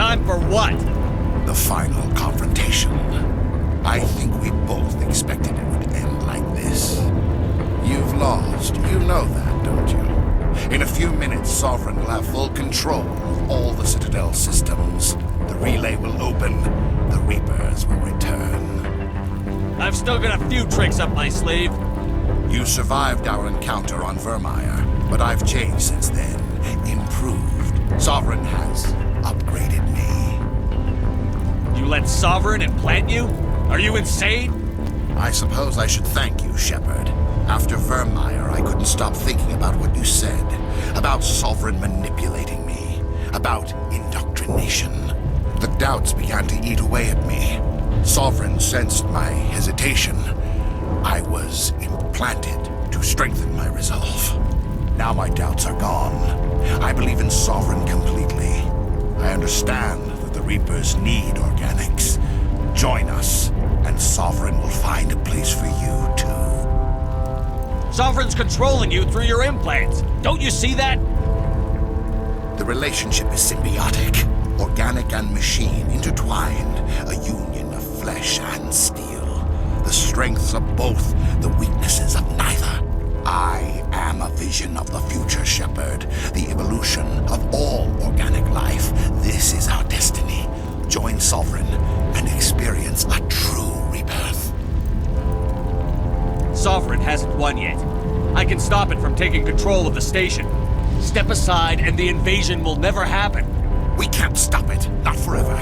Time for what? The final confrontation. I think we both expected it would end like this. You've lost. You know that, don't you? In a few minutes, Sovereign will have full control of all the Citadel systems. The relay will open. The Reapers will return. I've still got a few tricks up my sleeve. You survived our encounter on Vermeer, but I've changed since then. Improved. Sovereign has upgraded me. You let Sovereign implant you? Are you insane? I suppose I should thank you, Shepard. After Vermeer, I couldn't stop thinking about what you said. About Sovereign manipulating me. About indoctrination. The doubts began to eat away at me. Sovereign sensed my hesitation. I was implanted to strengthen my resolve. Now my doubts are gone. I believe in Sovereign completely. I understand that the Reapers need organics. Join us, and Sovereign will find a place for you, too. Sovereign's controlling you through your implants. Don't you see that? The relationship is symbiotic. Organic and machine intertwined. A union of flesh and steel. The strengths of both, the weaknesses of neither. I am a vision of the future, Shepard. The evolution of all organic life. This is our destiny. Join Sovereign and experience a true rebirth. Sovereign hasn't won yet. I can stop it from taking control of the station. Step aside and the invasion will never happen. We can't stop it. Not forever.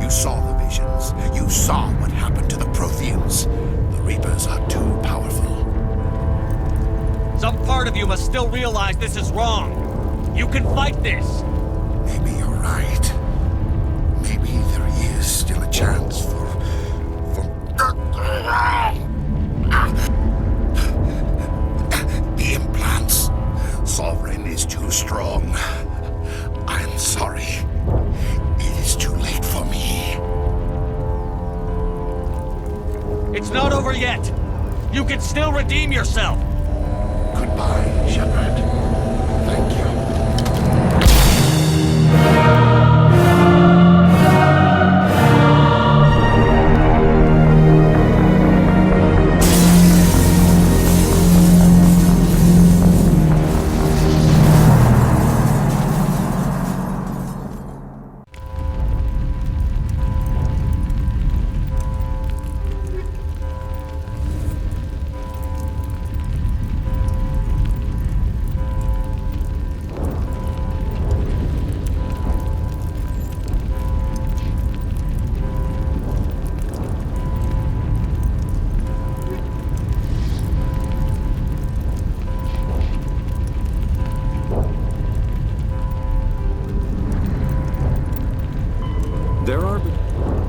You saw the visions. You saw what happened to the Protheans. The Reapers are too powerful. Some part of you must still realize this is wrong. You can fight this. Maybe you're right. Maybe there is still a chance for... The implants. Sovereign is too strong. I'm sorry. It is too late for me. It's not over yet. You can still redeem yourself. Goodbye, Shepard. Thank you.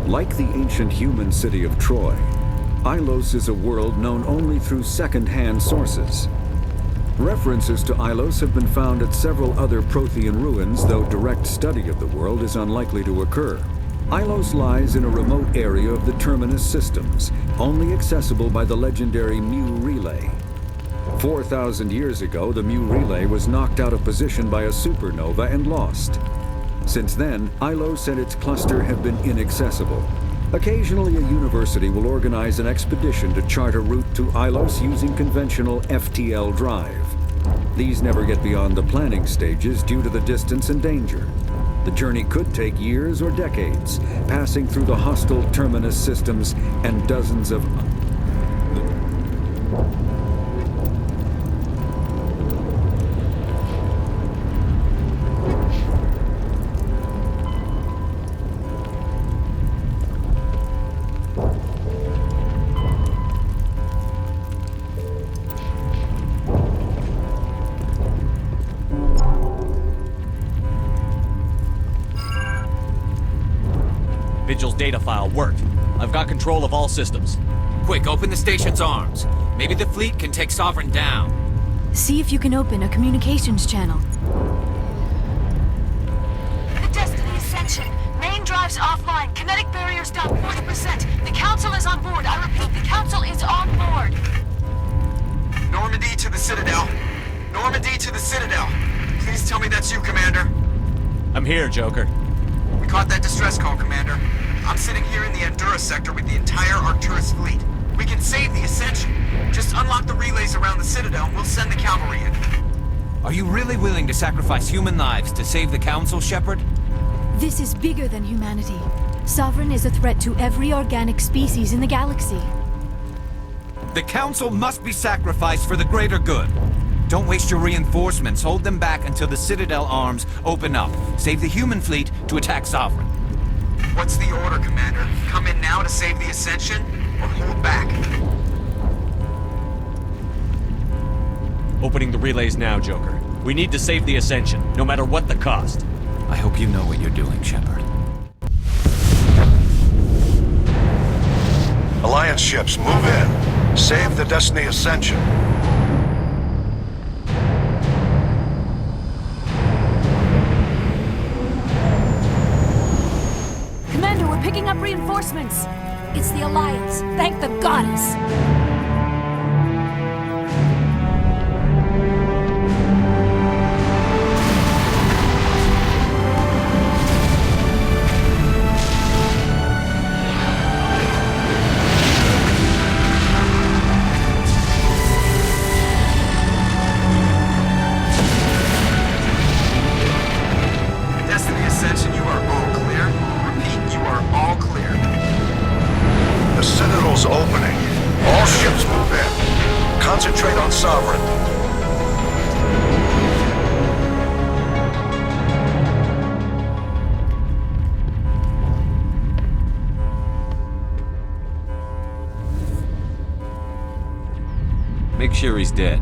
Like the ancient human city of Troy, Ilos is a world known only through second-hand sources. References to Ilos have been found at several other Prothean ruins, though direct study of the world is unlikely to occur. Ilos lies in a remote area of the Terminus systems, only accessible by the legendary Mu Relay. 4,000 years ago, the Mu Relay was knocked out of position by a supernova and lost. Since then, Ilos and its cluster have been inaccessible. Occasionally, a university will organize an expedition to chart a route to Ilos using conventional FTL drive. These never get beyond the planning stages due to the distance and danger. The journey could take years or decades, passing through the hostile Terminus systems and dozens of... Vigil's data file worked. I've got control of all systems. Quick, open the station's arms. Maybe the fleet can take Sovereign down. See if you can open a communications channel. The Destiny Ascension. Main drives offline. Kinetic barriers down 40%. The Council is on board. I repeat, the Council is on board. Normandy to the Citadel. Normandy to the Citadel. Please tell me that's you, Commander. I'm here, Joker. We Caught that distress call, Commander. I'm sitting here in the Andurra sector with the entire Arcturus fleet. We can save the Ascension. Just unlock the relays around the Citadel and we'll send the cavalry in. Are you really willing to sacrifice human lives to save the Council, Shepard? This is bigger than humanity. Sovereign is a threat to every organic species in the galaxy. The Council must be sacrificed for the greater good. Don't waste your reinforcements. Hold them back until the Citadel arms open up. Save the human fleet to attack Sovereign. What's the order, Commander? Come in now to save the Ascension, or hold back? Opening the relays now, Joker. We need to save the Ascension, no matter what the cost. I hope you know what you're doing, Shepard. Alliance ships, move in. Save the Destiny Ascension. Commander, we're picking up reinforcements. It's the Alliance. Thank the goddess. Destiny Ascension, you are all clear. Repeat, you are all clear. The Citadel's opening. All ships move in. Concentrate on Sovereign. Make sure he's dead.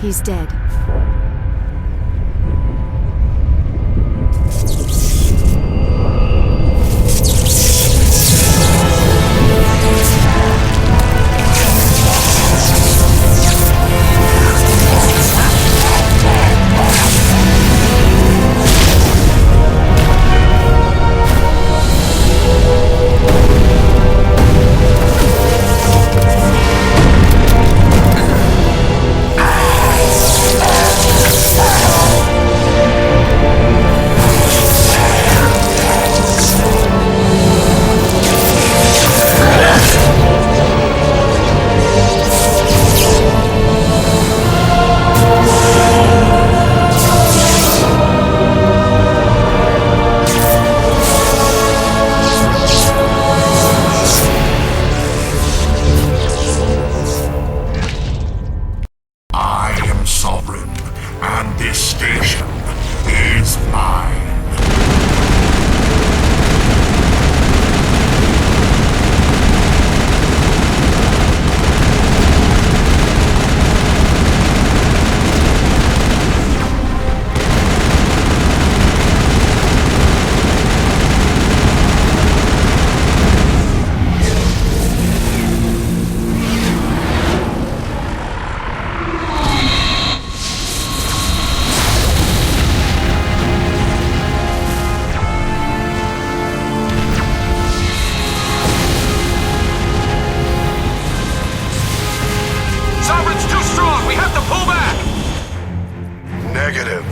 He's dead.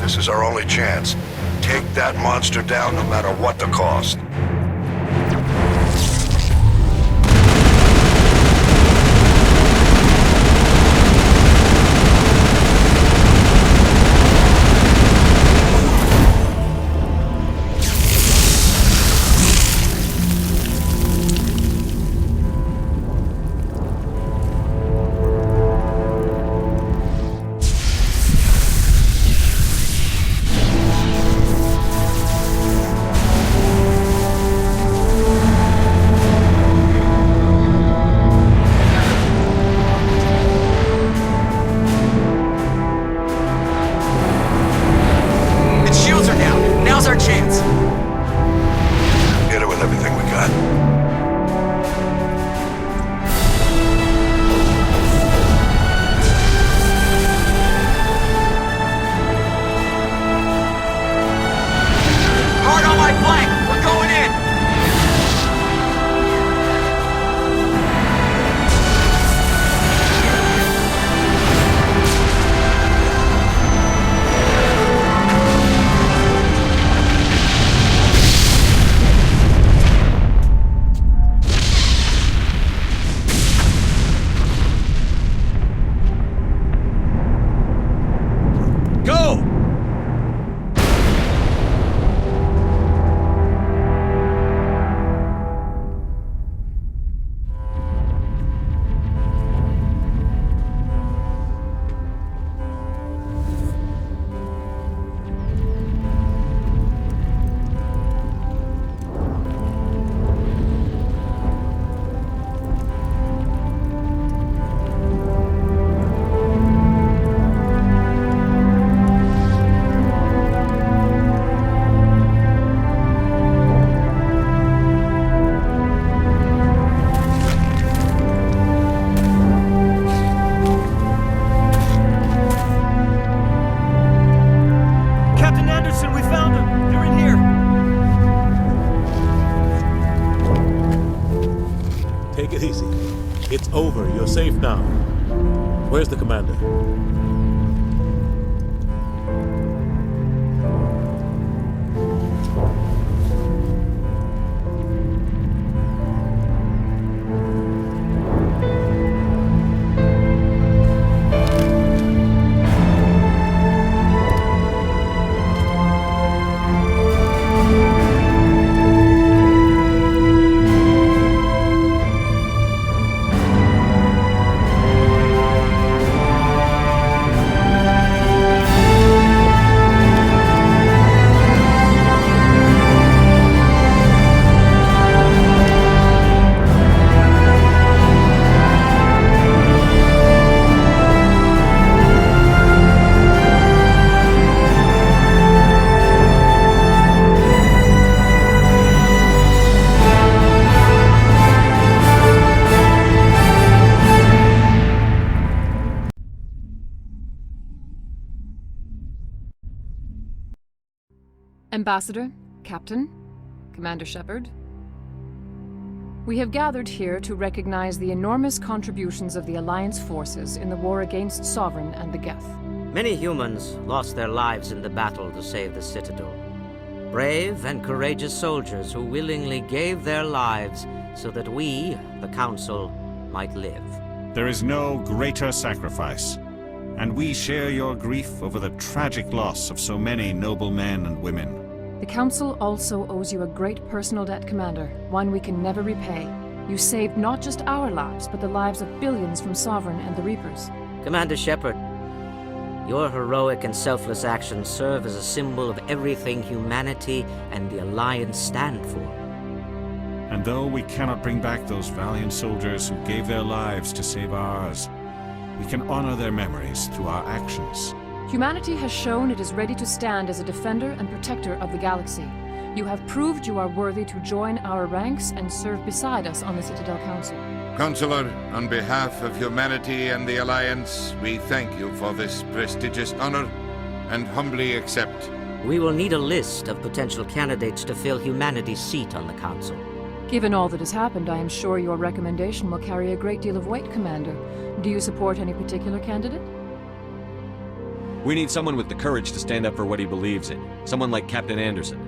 This is our only chance. Take that monster down no matter what the cost. easy. It's over. You're safe now. Where's the commander? Ambassador, Captain, Commander Shepard. We have gathered here to recognize the enormous contributions of the Alliance forces in the war against Sovereign and the Geth. Many humans lost their lives in the battle to save the Citadel. Brave and courageous soldiers who willingly gave their lives so that we, the Council, might live. There is no greater sacrifice, and we share your grief over the tragic loss of so many noble men and women. The Council also owes you a great personal debt, Commander, one we can never repay. You saved not just our lives, but the lives of billions from Sovereign and the Reapers. Commander Shepard, your heroic and selfless actions serve as a symbol of everything humanity and the Alliance stand for. And though we cannot bring back those valiant soldiers who gave their lives to save ours, we can honor their memories through our actions. Humanity has shown it is ready to stand as a defender and protector of the galaxy. You have proved you are worthy to join our ranks and serve beside us on the Citadel Council. Counselor, on behalf of humanity and the Alliance, we thank you for this prestigious honor and humbly accept. We will need a list of potential candidates to fill humanity's seat on the Council. Given all that has happened, I am sure your recommendation will carry a great deal of weight, Commander. Do you support any particular candidate? We need someone with the courage to stand up for what he believes in. Someone like Captain Anderson.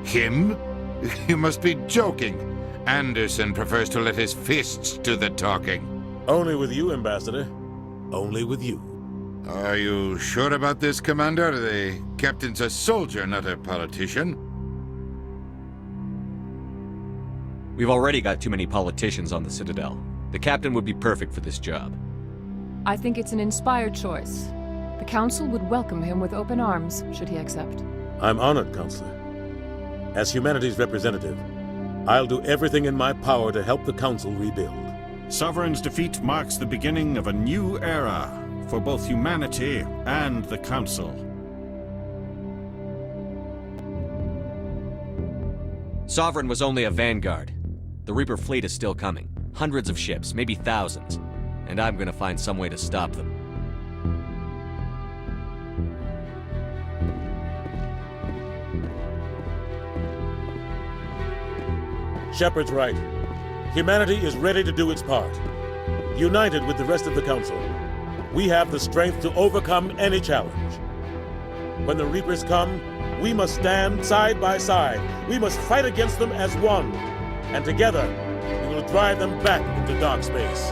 Him? You must be joking. Anderson prefers to let his fists do the talking. Only with you, Ambassador. Only with you. Are you sure about this, Commander? The captain's a soldier, not a politician. We've already got too many politicians on the Citadel. The captain would be perfect for this job. I think it's an inspired choice. The Council would welcome him with open arms, should he accept. I'm honored, Counselor. As humanity's representative, I'll do everything in my power to help the Council rebuild. Sovereign's defeat marks the beginning of a new era for both humanity and the Council. Sovereign was only a vanguard. The Reaper fleet is still coming. Hundreds of ships, maybe thousands. And I'm gonna find some way to stop them. Shepard's right. Humanity is ready to do its part. United with the rest of the Council, we have the strength to overcome any challenge. When the Reapers come, we must stand side by side. We must fight against them as one. And together, we will drive them back into dark space.